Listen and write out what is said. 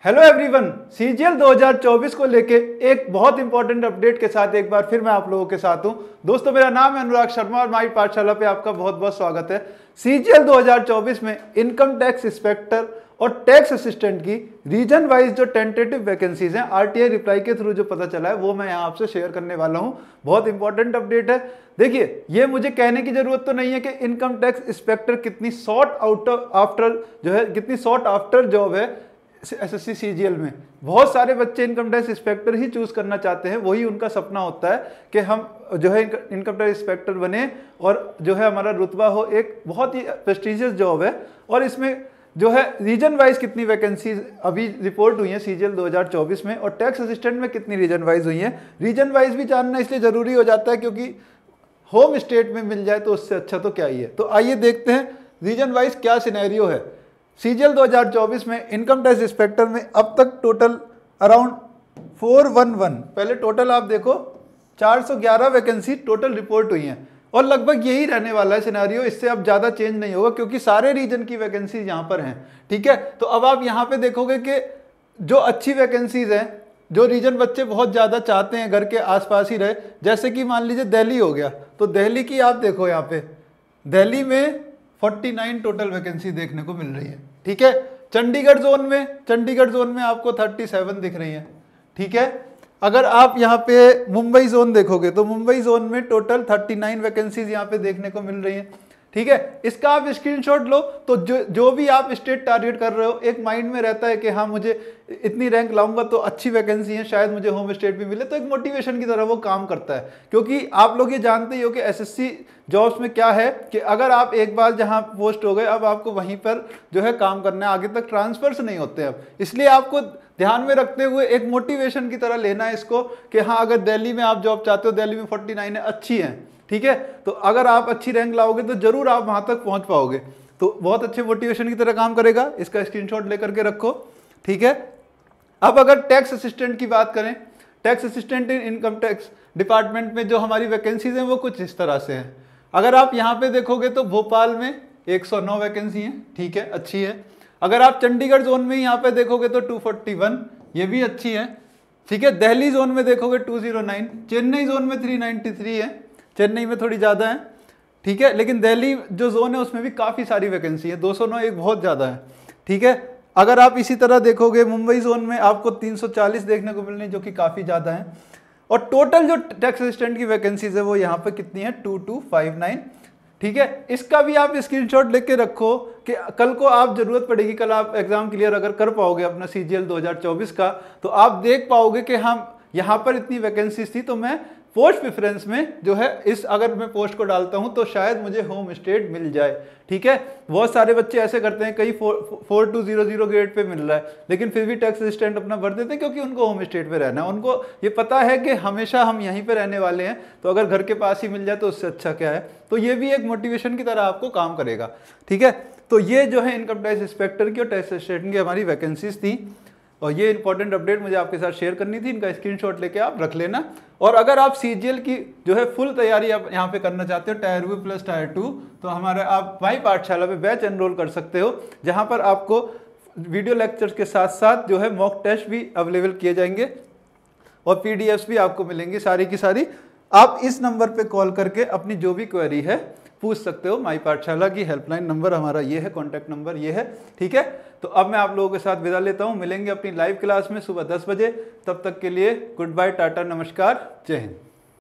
Hello everyone, CGL 2024 को लेके एक बहुत इंपॉर्टेंट अपडेट के साथ एक बार फिर मैं आप लोगों के साथ हूं। दोस्तों, मेरा नाम है अनुराग शर्मा और माई पाठशाला पे आपका बहुत बहुत स्वागत है। सीजीएल 2024 में इनकम टैक्स इंस्पेक्टर और टैक्स असिस्टेंट की रीजन वाइज जो टेंटेटिव वैकेंसीज हैं आरटीआई रिप्लाई के थ्रू जो पता चला है वो मैं यहाँ आपसे शेयर करने वाला हूँ। बहुत इंपॉर्टेंट अपडेट है। देखिए, ये मुझे कहने की जरूरत तो नहीं है कि इनकम टैक्स इंस्पेक्टर कितनी कितनी सॉट आफ्टर जॉब है एसएससी सीजीएल में। बहुत सारे बच्चे इनकम टैक्स इंस्पेक्टर ही चूज करना चाहते हैं, वही उनका सपना होता है कि हम जो है इनकम टैक्स इंस्पेक्टर बने और जो है हमारा रुतबा हो। एक बहुत ही प्रेस्टिजियस जॉब है और इसमें जो है रीजन वाइज कितनी वैकेंसीज अभी रिपोर्ट हुई है सीजीएल 2024 में और टैक्स असिस्टेंट में कितनी रीजन वाइज हुई है। रीजन वाइज भी जानना इसलिए जरूरी हो जाता है क्योंकि होम स्टेट में मिल जाए तो उससे अच्छा तो क्या ही है। तो आइए देखते हैं रीजन वाइज क्या सिनेरियो है। सीजीएल 2024 में इनकम टैक्स इंस्पेक्टर में अब तक टोटल अराउंड 411, पहले टोटल आप देखो 411 वैकेंसी टोटल रिपोर्ट हुई हैं और लगभग यही रहने वाला है सिनेरियो। इससे अब ज़्यादा चेंज नहीं होगा क्योंकि सारे रीजन की वैकेंसीज यहाँ पर हैं। ठीक है, तो अब आप यहाँ पे देखोगे कि जो अच्छी वैकेंसीज हैं, जो रीजन बच्चे बहुत ज़्यादा चाहते हैं घर के आसपास ही रहे, जैसे कि मान लीजिए दिल्ली हो गया, तो दिल्ली की आप देखो यहाँ पे दिल्ली में 49 टोटल वैकेंसी देखने को मिल रही है। ठीक है, चंडीगढ़ जोन में आपको 37 दिख रही है। ठीक है, अगर आप यहाँ पे मुंबई जोन देखोगे तो मुंबई जोन में टोटल 39 वैकेंसीज यहाँ पे देखने को मिल रही हैं। ठीक है, इसका आप स्क्रीनशॉट लो तो जो भी आप स्टेट टारगेट कर रहे हो, एक माइंड में रहता है कि हाँ मुझे इतनी रैंक लाऊंगा तो अच्छी वैकेंसी है, शायद मुझे होम स्टेट भी मिले, तो एक मोटिवेशन की तरह वो काम करता है। क्योंकि आप लोग ये जानते ही हो कि एसएससी जॉब्स में क्या है कि अगर आप एक बार जहाँ पोस्ट हो गए, अब आपको वहीं पर जो है काम करना है, आगे तक ट्रांसफर्स नहीं होते अब। इसलिए आपको ध्यान में रखते हुए एक मोटिवेशन की तरह लेना है इसको कि हाँ अगर दिल्ली में आप जॉब चाहते हो, दिल्ली में 49 है, अच्छी है। ठीक है, तो अगर आप अच्छी रैंक लाओगे तो जरूर आप वहां तक पहुंच पाओगे। तो बहुत अच्छे मोटिवेशन की तरह काम करेगा, इसका स्क्रीनशॉट लेकर के रखो। ठीक है, अब अगर टैक्स असिस्टेंट की बात करें, tax assistant in income tax department में जो हमारी वैकेंसीज हैं वो कुछ इस तरह से हैं। अगर आप यहाँ पे देखोगे तो भोपाल में 109 वैकेंसी है। ठीक है, अच्छी है। अगर आप चंडीगढ़ जोन में यहाँ पे देखोगे तो 241, ये भी अच्छी है। ठीक है, दिल्ली जोन में देखोगे 209, चेन्नई जोन में 393 है, चेन्नई में थोड़ी ज़्यादा है। ठीक है, लेकिन दिल्ली जो जोन है उसमें भी काफ़ी सारी वैकेंसी है, 209 एक बहुत ज़्यादा है। ठीक है, अगर आप इसी तरह देखोगे मुंबई जोन में आपको 340 देखने को मिलनी, जो कि काफ़ी ज़्यादा है। और टोटल जो टैक्स असिस्टेंट की वैकेंसीज है वो यहाँ पर कितनी है, 2259। ठीक है, इसका भी आप स्क्रीनशॉट लेके रखो कि कल को आप जरूरत पड़ेगी, कल आप एग्जाम क्लियर अगर कर पाओगे अपना सीजीएल 2024 का, तो आप देख पाओगे कि हम यहाँ पर इतनी वैकेंसीज थी तो मैं पोस्ट प्रेफरेंस में जो है इस अगर मैं पोस्ट को डालता हूं तो शायद मुझे होम स्टेट मिल जाए। ठीक है, बहुत सारे बच्चे ऐसे करते हैं, कई 4200 ग्रेड पे मिल रहा है लेकिन फिर भी टैक्स असिस्टेंट अपना भर देते हैं क्योंकि उनको होम स्टेट पे रहना है। उनको ये पता है कि हमेशा हम यहीं पे रहने वाले हैं, तो अगर घर के पास ही मिल जाए तो उससे अच्छा क्या है। तो ये भी एक मोटिवेशन की तरह आपको काम करेगा। ठीक है, तो ये जो है इनकम टैक्स इंस्पेक्टर की और टैक्स असिस्टेंट की हमारी वैकेंसीज थी और ये इंपॉर्टेंट अपडेट मुझे आपके साथ शेयर करनी थी। इनका स्क्रीनशॉट लेके आप रख लेना। और अगर आप सीजीएल की जो है फुल तैयारी आप यहाँ पे करना चाहते हो, टायर 1 प्लस टायर 2, तो हमारे आप माई पाठशाला पे बैच एनरोल कर सकते हो, जहाँ पर आपको वीडियो लेक्चर्स के साथ साथ जो है मॉक टेस्ट भी अवेलेबल किए जाएंगे और पीडीएफ्स भी आपको मिलेंगी सारी की सारी। आप इस नंबर पे कॉल करके अपनी जो भी क्वेरी है पूछ सकते हो। माई पाठशाला की हेल्पलाइन नंबर हमारा ये है, कॉन्टैक्ट नंबर ये है। ठीक है, तो अब मैं आप लोगों के साथ विदा लेता हूँ। मिलेंगे अपनी लाइव क्लास में सुबह 10 बजे। तब तक के लिए गुड बाय, टाटा, नमस्कार, जय हिंद।